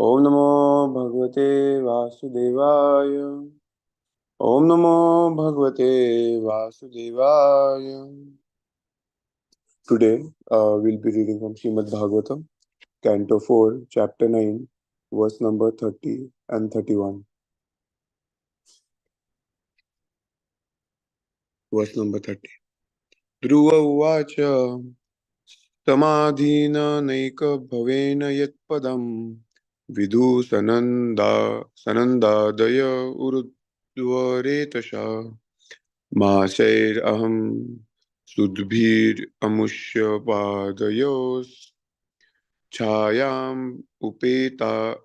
Om Namo Bhagavate Vasudevaya. Om Namo Bhagavate Vasudevaya. Today, we'll be reading from Srimad Bhagavatam, Canto 4, Chapter 9, verse number 30 and 31. Verse number 30. Dhruva Uvacha Samadhina Naika Bhavena Yat Padam Vidhu Sanandadaya Urudvaretasha Masair Aham Sudbhir Amushya Padayos Chayam Upetya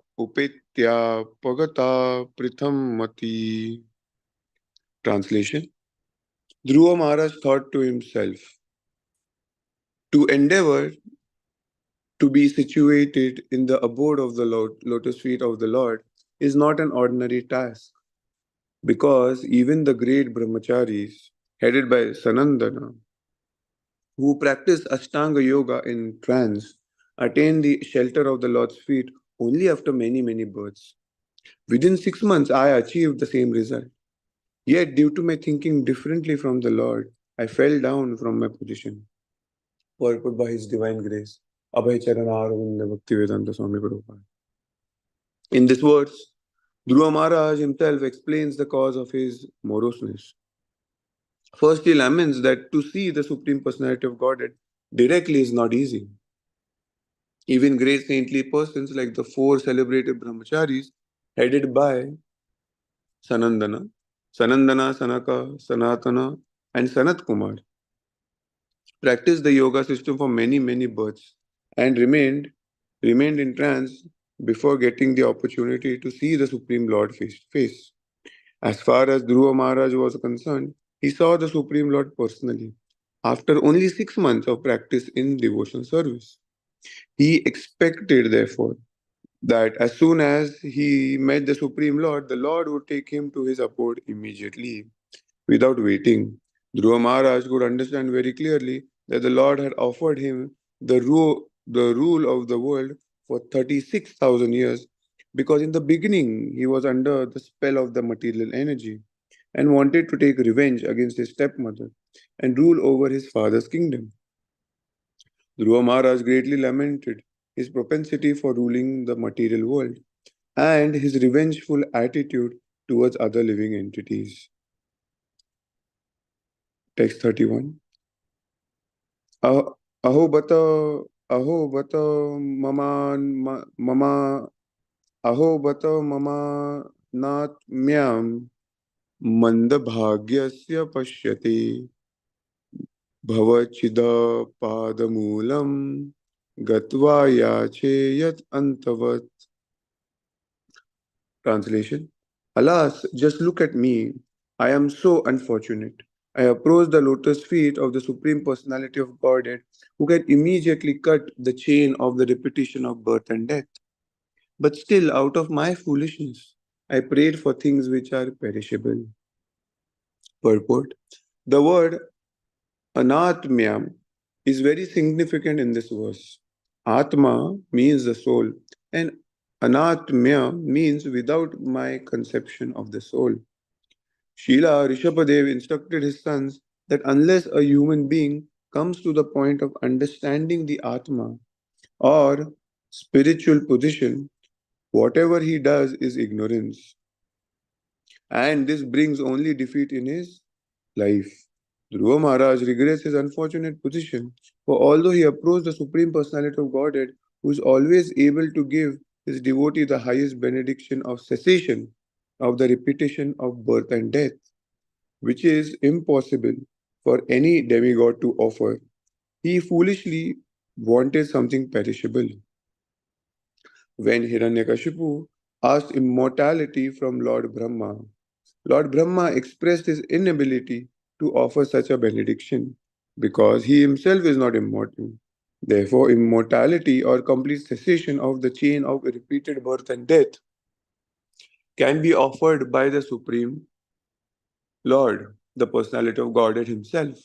Pagata Pritham Mati. Translation. Dhruva Maharaj thought to himself, to endeavor to be situated in the abode of the lotus feet of the Lord is not an ordinary task, because even the great brahmacharis, headed by Sanandana, who practice Ashtanga Yoga in trance, attain the shelter of the Lord's feet only after many, many births. Within 6 months, I achieved the same result. Yet, due to my thinking differently from the Lord, I fell down from my position. Purport by His Divine Grace. Abhay Charan Aravinda Bhaktivedanta Swami Prabhupada. In these words, Dhruva Maharaj himself explains the cause of his moroseness. First, he laments that to see the Supreme Personality of Godhead directly is not easy. Even great saintly persons like the four celebrated brahmacharis, headed by Sanandana, Sanaka, Sanatana, and Sanat Kumar, practiced the yoga system for many, many births and remained in trance before getting the opportunity to see the Supreme Lord face to face. As far as Dhruva Maharaj was concerned, he saw the Supreme Lord personally after only 6 months of practice in devotion service. He expected, therefore, that as soon as he met the Supreme Lord, the Lord would take him to his abode immediately, without waiting. Dhruva Maharaj could understand very clearly that the Lord had offered him the rule of the world for 36,000 years, because in the beginning he was under the spell of the material energy and wanted to take revenge against his stepmother and rule over his father's kingdom. Dhruva Maharaj greatly lamented his propensity for ruling the material world and his revengeful attitude towards other living entities. Text 31. Aho bata mama aho bata mama natmyam mandabhagyasya pashyate bhavachida padamulam gatva yache yat antavat. Translation. Alas, just look at me. I am so unfortunate. I approach the lotus feet of the Supreme Personality of Godhead, who can immediately cut the chain of the repetition of birth and death. But still, out of my foolishness, I prayed for things which are perishable. Purport. The word anatmyam is very significant in this verse. Atma means the soul, and anatmya means without my conception of the soul. Srila Rishabhadev instructed his sons that unless a human being comes to the point of understanding the Atma or spiritual position, whatever he does is ignorance. And this brings only defeat in his life. Dhruva Maharaj regrets his unfortunate position, for although he approached the Supreme Personality of Godhead, who is always able to give his devotee the highest benediction of cessation of the repetition of birth and death, which is impossible for any demigod to offer, he foolishly wanted something perishable. When Hiranyakashipu asked immortality from Lord Brahma expressed his inability to offer such a benediction because he himself is not immortal. Therefore, immortality or complete cessation of the chain of repeated birth and death can be offered by the Supreme Lord, the personality of Godhead himself,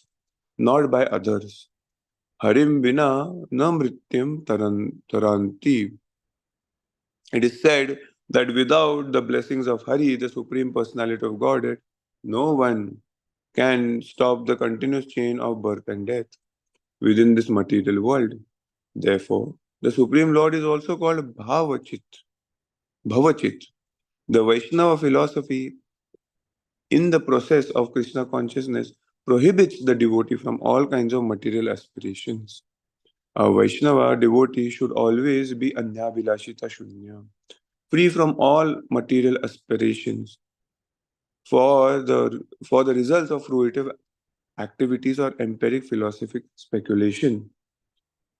not by others. Harim vina na mrityam taranti. It is said that without the blessings of Hari, the Supreme Personality of Godhead, no one can stop the continuous chain of birth and death within this material world. Therefore, the Supreme Lord is also called Bhavachit. The Vaishnava philosophy, in the process of Krishna consciousness, prohibits the devotee from all kinds of material aspirations. A Vaishnava devotee should always be Anyabhilashita Shunya, free from all material aspirations for the results of fruitive activities or empiric philosophic speculation.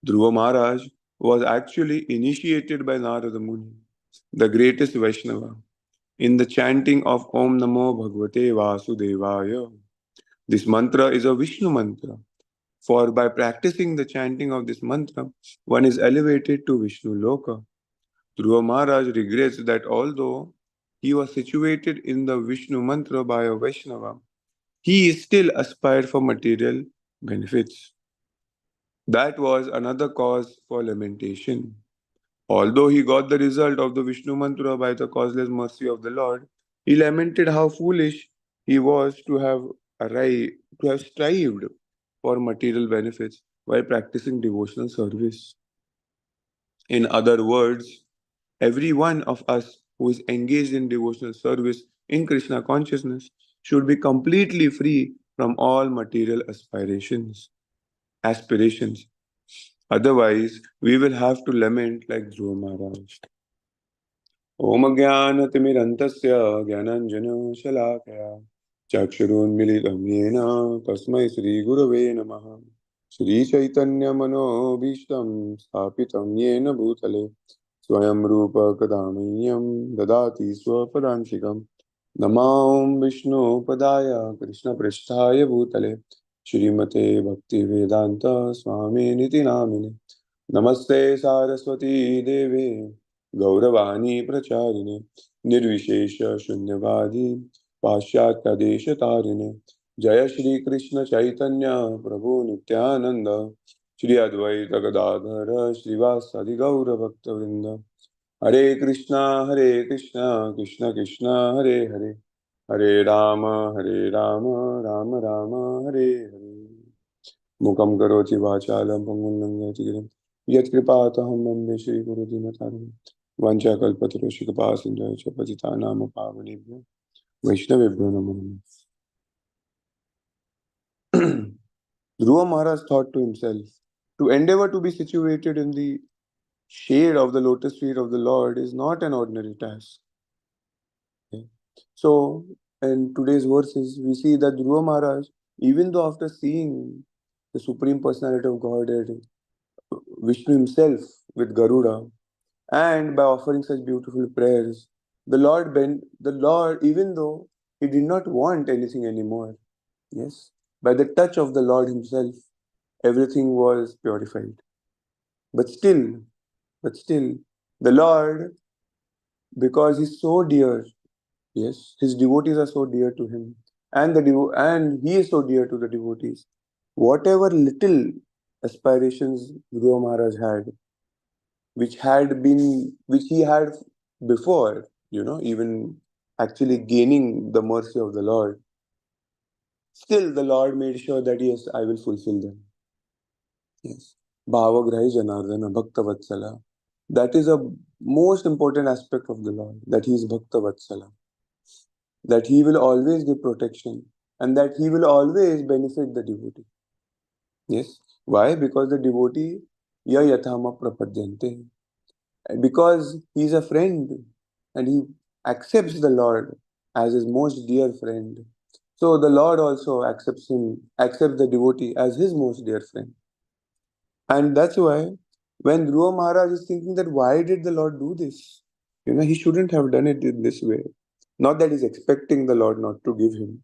Dhruva Maharaj was actually initiated by Narada Muni, the greatest Vaishnava, in the chanting of Om Namo Bhagavate Vasudevaya. This mantra is a Vishnu mantra, for by practicing the chanting of this mantra, one is elevated to Vishnu Loka. Dhruva Maharaj regrets that although he was situated in the Vishnu mantra by a Vaishnava, he still aspired for material benefits. That was another cause for lamentation. Although he got the result of the Vishnu mantra by the causeless mercy of the Lord, he lamented how foolish he was to have strived for material benefits while practicing devotional service. In other words, every one of us who is engaged in devotional service in Krishna consciousness should be completely free from all material aspirations. Otherwise, we will have to lament like Dhruva Maharaj. Om Jnanatimirantasya Jnananjana चक्षुरुन्मिलितं येन तस्मै श्रीगुरवे नमः श्रीचैतन्यमनोभीष्टं स्थापितं येन भूतले स्वयं रूप कदा मह्यं ददाति स्वपदान्तिकं नमां विष्णुपदाय कृष्णपृष्ठाय भूतले श्रीमते भक्तिवेदान्त स्वामिनिति नामिने नमस्ते सारस्वती देवे गौरवाणी प्रचारिणे निर्विशेष शून्यवादी पाश्चात्यदेशतारिणे जय श्री कृष्ण चैतन्य प्रभु नित्यानंद श्री अद्वैत गदाधर श्रीवासादि गौर भक्तवृंद हरे कृष्णा कृष्ण कृष्णा हरे हरे हरे राम राम राम हरे हरे मुखं करोति वाचालं पङ्गुं लङ्घयति गिरिं यत्कृपातहं वन्दे श्रीगुरुदीनतारिणं वाञ्छाकल्पतरुषि कृपासिन्धुश्च पतितानां पावनेभ्यो वैष्णवेभ्यो नमो नमः. Dhruva Maharaj thought to himself, to endeavor to be situated in the shade of the lotus feet of the Lord is not an ordinary task. Okay? So, in today's verses, we see that Dhruva Maharaj, even though after seeing the Supreme Personality of Godhead, Vishnu himself with Garuda, and by offering such beautiful prayers, the Lord, even though he did not want anything anymore, yes, by the touch of the Lord himself, everything was purified. But still, the Lord, because he's so dear, yes, his devotees are so dear to him, and and he is so dear to the devotees. Whatever little aspirations Guru Maharaj had, which he had before, even actually gaining the mercy of the Lord, still the Lord made sure that yes, I will fulfill them. Yes. Bhavagrahi Janardana, Bhakta Vatsala. That is a most important aspect of the Lord, that he is Bhakta Vatsala, that he will always give protection and that he will always benefit the devotee. Yes. Why? Because the devotee, ya yathama prapadyante. Because he is a friend and he accepts the Lord as his most dear friend. So the Lord also accepts the devotee as his most dear friend. And that's why when Dhruva Maharaj is thinking that why did the Lord do this? He shouldn't have done it in this way. Not that he's expecting the Lord not to give him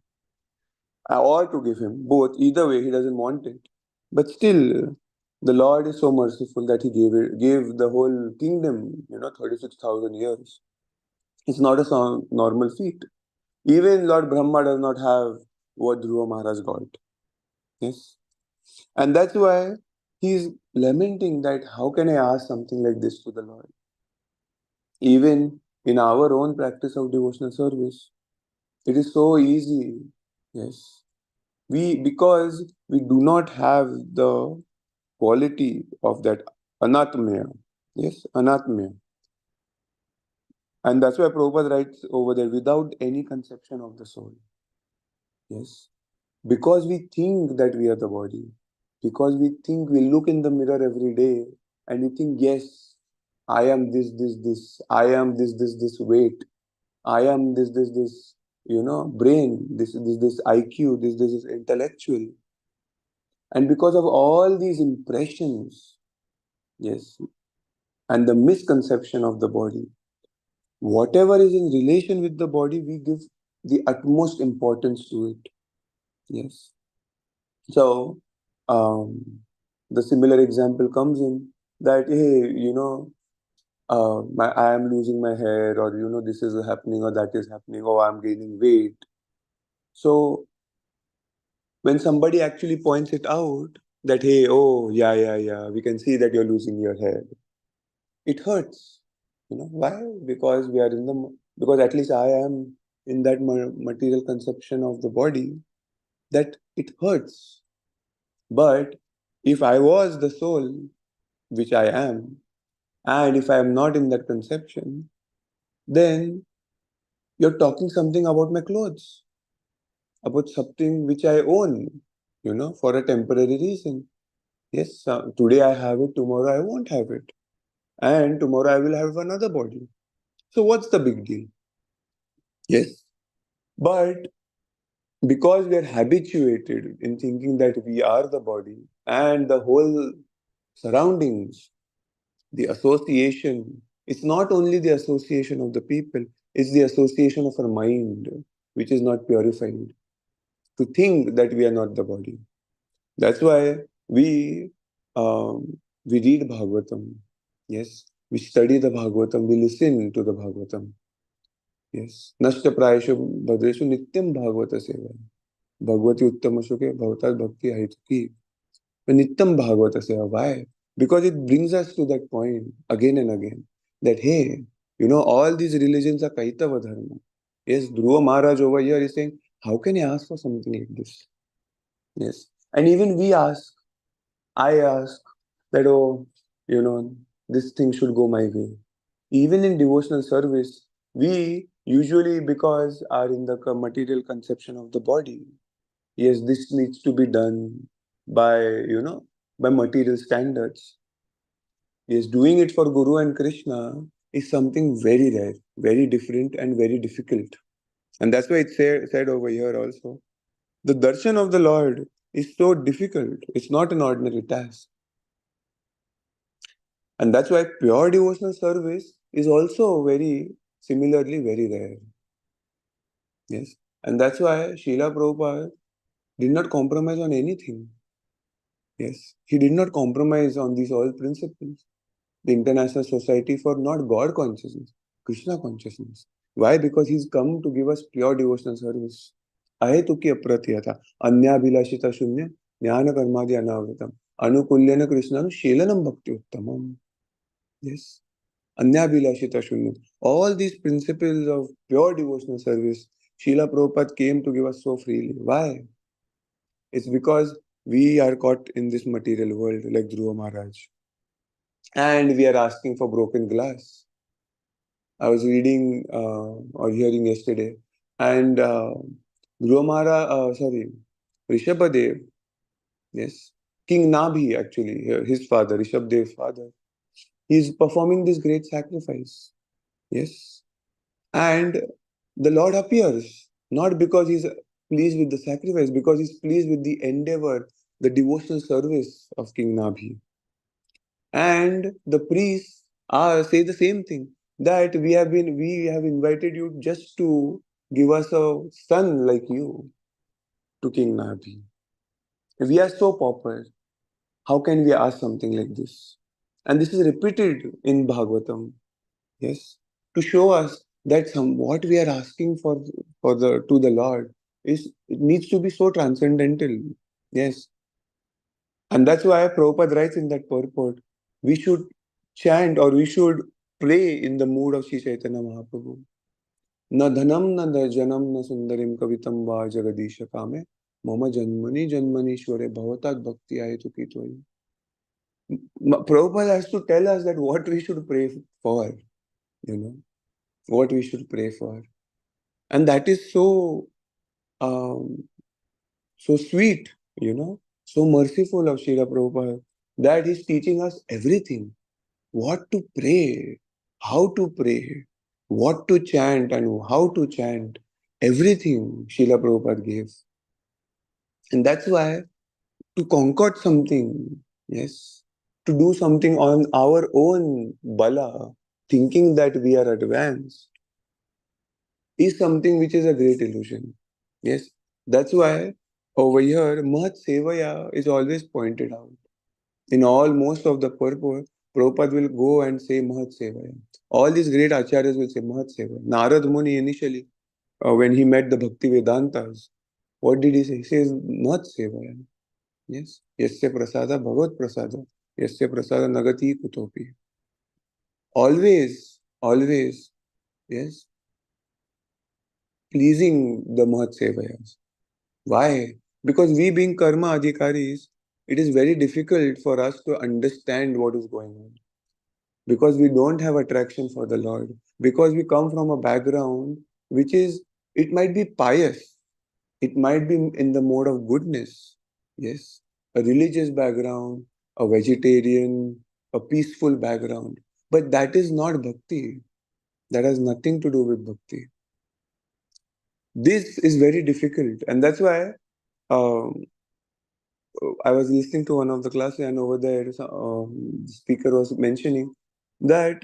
or to give him both. Either way, he doesn't want it. But still, the Lord is so merciful that he gave the whole kingdom, 36,000 years. It's not a normal feat. Even Lord Brahma does not have what Dhruva Maharaj got. Yes. And that's why he's lamenting that how can I ask something like this to the Lord? Even in our own practice of devotional service, it is so easy. Yes. Because we do not have the quality of that anatmaya. Yes, anatmaya. And that's why Prabhupada writes over there, without any conception of the soul. Yes. Because we think that we are the body. Because we think, we look in the mirror every day and we think, yes, I am this. I am this weight. I am this, brain, this IQ, this intellectual. And because of all these impressions, yes, and the misconception of the body, whatever is in relation with the body, we give the utmost importance to it. Yes. So, the similar example comes in that, hey, I am losing my hair, or, this is happening, or that is happening, or I'm gaining weight. So, when somebody actually points it out that, hey, oh, yeah, we can see that you're losing your hair, it hurts. Why? Because because at least I am in that material conception of the body, that it hurts. But if I was the soul, which I am, and if I am not in that conception, then you're talking something about my clothes, about something which I own, for a temporary reason. Yes, today I have it, tomorrow I won't have it. And tomorrow I will have another body. So what's the big deal? Yes. But because we are habituated in thinking that we are the body and the whole surroundings, the association, it's not only the association of the people, it's the association of our mind, which is not purified, to think that we are not the body. That's why we read Bhagavatam. Yes, we study the Bhagavatam, we listen to the Bhagavatam. Yes, Nashta Prayashu Bhadreshu Nityam Bhagavata Seva. Bhagavati Uttama Shuke Bhavatat Bhakti Haituki. Nityam Bhagavata Seva. Why? Because it brings us to that point again and again that, hey, all these religions are Kaitava Dharma. Yes, Dhruva Maharaj over here is saying, how can you ask for something like this? Yes. And even I ask that, oh, this thing should go my way. Even in devotional service, we usually, because are in the material conception of the body, yes, this needs to be done by, by material standards. Yes, doing it for Guru and Krishna is something very rare, very different, and very difficult. And that's why it's said over here also. The darshan of the Lord is so difficult. It's not an ordinary task. And that's why pure devotional service is also similarly very rare. Yes. And that's why Srila Prabhupada did not compromise on anything. Yes. He did not compromise on these all principles. The International Society for not God consciousness, Krishna consciousness. Why? Because he's come to give us pure devotional service. Ahetuki apratiyata, anyabhilashita shunya, jnana karmadi anavritam, anukulyana krishnanu shelanam bhakti uttamam. Yes. Anyabhilashita shunya. All these principles of pure devotional service, Srila Prabhupada came to give us so freely. Why? It's because we are caught in this material world like Dhruva Maharaj. And we are asking for broken glass. I was reading or hearing yesterday, and Dhruva Maharaj, Rishabhadev, yes, King Nabhi actually, his father, Rishabdev's father, he's performing this great sacrifice. Yes. And the Lord appears, not because he's pleased with the sacrifice, because he's pleased with the endeavor, the devotional service of King Nabhi. And the priests say the same thing, that we have invited you just to give us a son like you to King Nabhi. We are so pauper. How can we ask something like this? And this is repeated in Bhagavatam. Yes, to show us that what we are asking for the to the Lord it needs to be so transcendental. Yes, and that's why Prabhupada writes in that purport, we should chant, or we should play in the mood of Sri Chaitanya Mahaprabhu. Na dhanam na janam na sundarim kavitam va jagadisha kame mama janmani janmanishware bhavatat bhakti ayetu kitoi. Prabhupada has to tell us that what we should pray for, what we should pray for. And that is so so sweet, so merciful of Srila Prabhupada, that he's teaching us everything. What to pray, how to pray, what to chant and how to chant. Everything Srila Prabhupada gave. And that's why to concoct something, yes, to do something on our own bala, thinking that we are advanced, is something which is a great illusion. Yes, that's why over here, Mahat Sevaya is always pointed out. In most of the purport, Prabhupada will go and say Mahat Sevaya. All these great acharyas will say Mahat Sevaya. Narad Muni initially, when he met the Bhakti Vedantas, what did he say? He says Mahat Sevaya. Yes. Yasya prasada bhagat prasada. Yasya prasada nagati kutopi. Always, yes, pleasing the Mahat Sevayas. Why? Because we being karma adhikaris, it is very difficult for us to understand what is going on. Because we don't have attraction for the Lord. Because we come from a background which is, it might be pious. It might be in the mode of goodness. Yes. A religious background, a vegetarian, a peaceful background. But that is not bhakti. That has nothing to do with bhakti. This is very difficult. And that's why I was listening to one of the classes, and over there, the speaker was mentioning that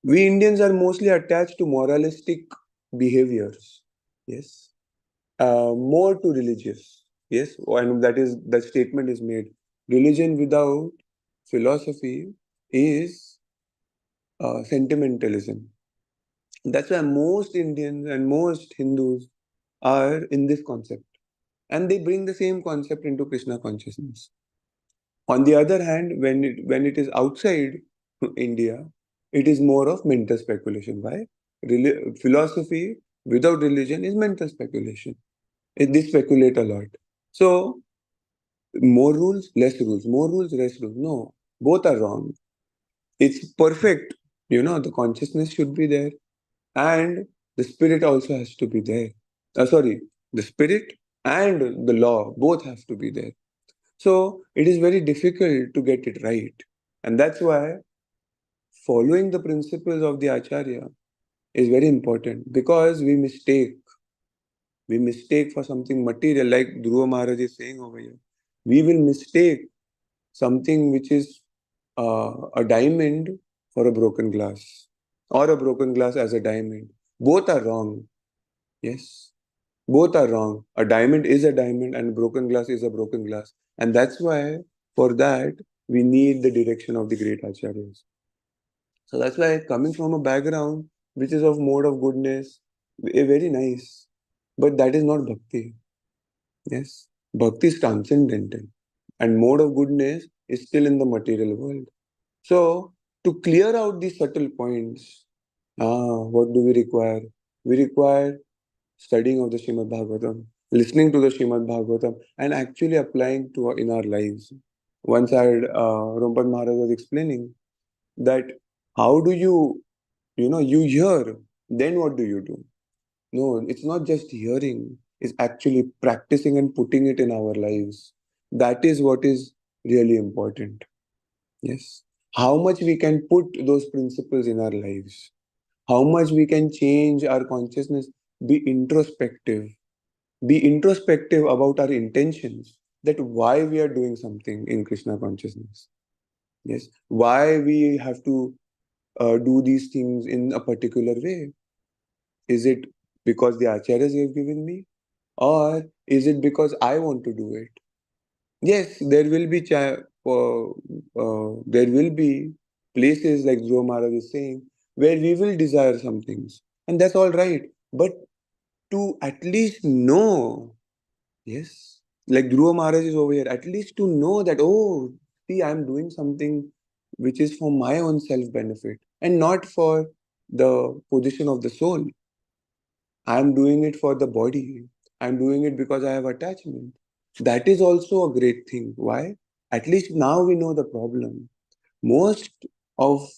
we Indians are mostly attached to moralistic behaviors. Yes. More to religious. Yes. And that statement is made. Religion without philosophy is sentimentalism. That's why most Indians and most Hindus are in this concept. And they bring the same concept into Krishna consciousness. On the other hand, when it is outside India, it is more of mental speculation. Why? Philosophy without religion is mental speculation. They speculate a lot. So, more rules, less rules. More rules, less rules. No, both are wrong. It's perfect. The consciousness should be there. And the spirit also has to be there. The spirit and the law both have to be there. So it is very difficult to get it right. And that's why following the principles of the Acharya is very important, because we mistake. We mistake for something material, like Dhruva Maharaj is saying over here. We will mistake something which is a diamond for a broken glass, or a broken glass as a diamond. Both are wrong. Yes. Both are wrong. A diamond is a diamond and broken glass is a broken glass. And that's why, for that, we need the direction of the great acharyas. So that's why, coming from a background which is of mode of goodness, very nice. But that is not bhakti. Yes. Bhakti is transcendental. And mode of goodness is still in the material world. So, to clear out these subtle points, what do we require? We require studying of the Srimad Bhagavatam, listening to the Srimad Bhagavatam, and actually applying to in our lives. Once I heard Rompat Maharaj was explaining that how do you hear, then what do you do? No, it's not just hearing, it's actually practicing and putting it in our lives. That is what is really important. Yes. How much we can put those principles in our lives, how much we can change our consciousness, be introspective, about our intentions, that why we are doing something in Krishna consciousness. Yes, why we have to do these things in a particular way. Is it because the acharyas have given me, or is it because I want to do it? Yes, there will be places, like Dhruva Maharaj is saying, where we will desire some things, and that's all right. But to at least know, yes, like Dhruva Maharaj is over here, at least to know that, oh, see, I'm doing something which is for my own self benefit. and not for the position of the soul. I'm doing it for the body. I'm doing it because I have attachment. That is also a great thing. Why? At least now we know the problem. Most of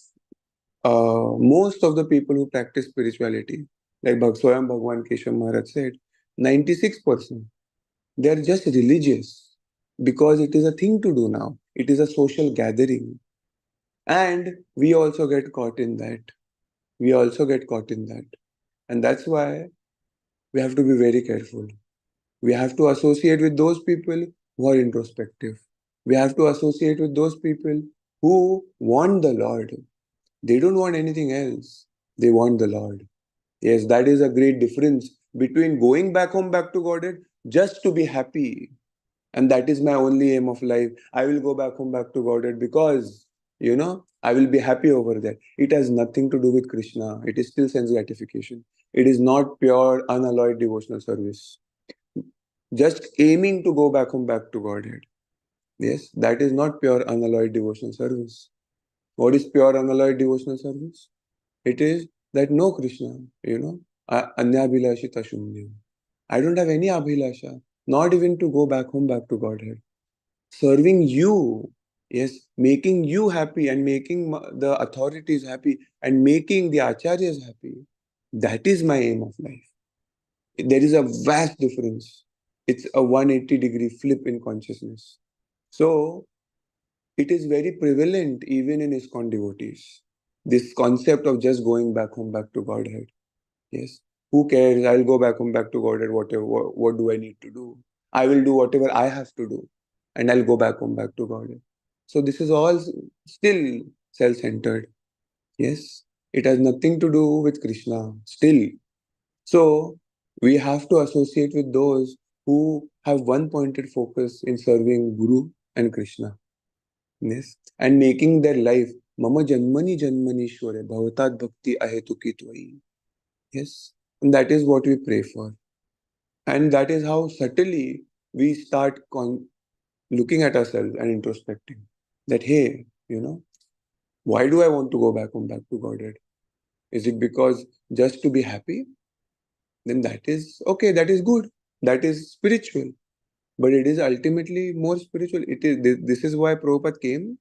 most of the people who practice spirituality, like Swayam Bhagwan Keshav Maharaj said, 96%, they are just religious because it is a thing to do now. It is a social gathering. And we also get caught in that. We also get caught in that. And that's why we have to be very careful. We have to associate with those people who are introspective. We have to associate with those people who want the Lord. They don't want anything else. They want the Lord. Yes, that is a great difference between going back home, back to Godhead, just to be happy. And that is my only aim of life. I will go back home, back to Godhead because, I will be happy over there. It has nothing to do with Krishna. It is still sense gratification. It is not pure, unalloyed devotional service. Just aiming to go back home, back to Godhead. Yes, that is not pure, unalloyed devotional service. What is pure, unalloyed devotional service? It is that no Krishna, anyabhilashita shunyam. I don't have any abhilasha, not even to go back home, back to Godhead. Serving you, yes, making you happy and making the authorities happy and making the acharyas happy. That is my aim of life. There is a vast difference. It's a 180-degree flip in consciousness. So, it is very prevalent even in ISKCON devotees. This concept of just going back home, back to Godhead. Yes. Who cares? I'll go back home, back to Godhead, whatever. What do I need to do? I will do whatever I have to do. And I'll go back home, back to Godhead. So this is all still self-centered. Yes. It has nothing to do with Krishna. Still. So we have to associate with those who have one pointed focus in serving Guru and Krishna. Yes. And making their life Mama Janmani Janmanishware Bhavatat Bhakti Ahetuki Tvai. Yes. And that is what we pray for. And that is how subtly we start looking at ourselves and introspecting. That, hey, why do I want to go back home, back to Godhead? Is it because just to be happy? Then that is okay, that is good. That is spiritual. But it is ultimately more spiritual. This is why Prabhupada came?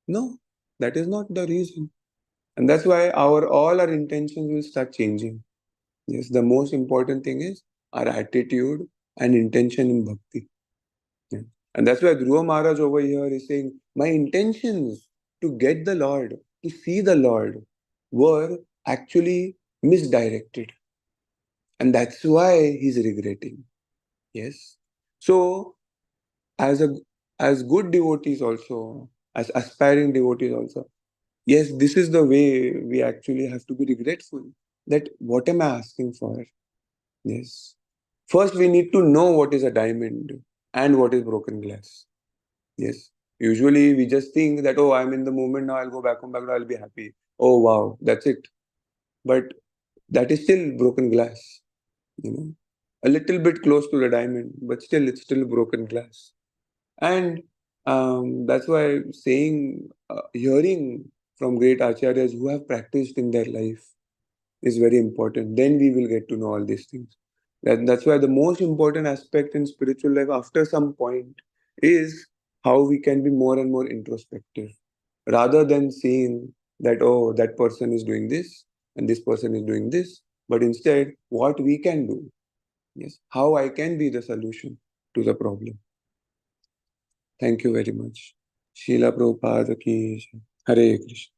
No, that is not the reason. And that's why all our intentions will start changing. Yes, the most important thing is our attitude and intention in bhakti. Yeah. And that's why Dhruva Maharaj over here is saying, my intentions to get the Lord, to see the Lord, were actually misdirected. And that's why he's regretting. Yes. So, as a as good devotees also, as aspiring devotees also, yes, this is the way we actually have to be regretful. That what am I asking for? Yes. First, we need to know what is a diamond and what is broken glass. Yes. Usually, we just think that, oh, I'm in the moment now, I'll go back home, I'll be happy. Oh, wow, that's it. But that is still broken glass, a little bit close to the diamond, but still, it's still broken glass. And that's why hearing from great acharyas who have practiced in their life is very important. Then we will get to know all these things. That's why the most important aspect in spiritual life after some point is how we can be more and more introspective rather than seeing that, oh, that person is doing this and this person is doing this, but instead what we can do. Yes, how I can be the solution to the problem. Thank you very much. Srila Prabhupada ki Jai. Hare Krishna.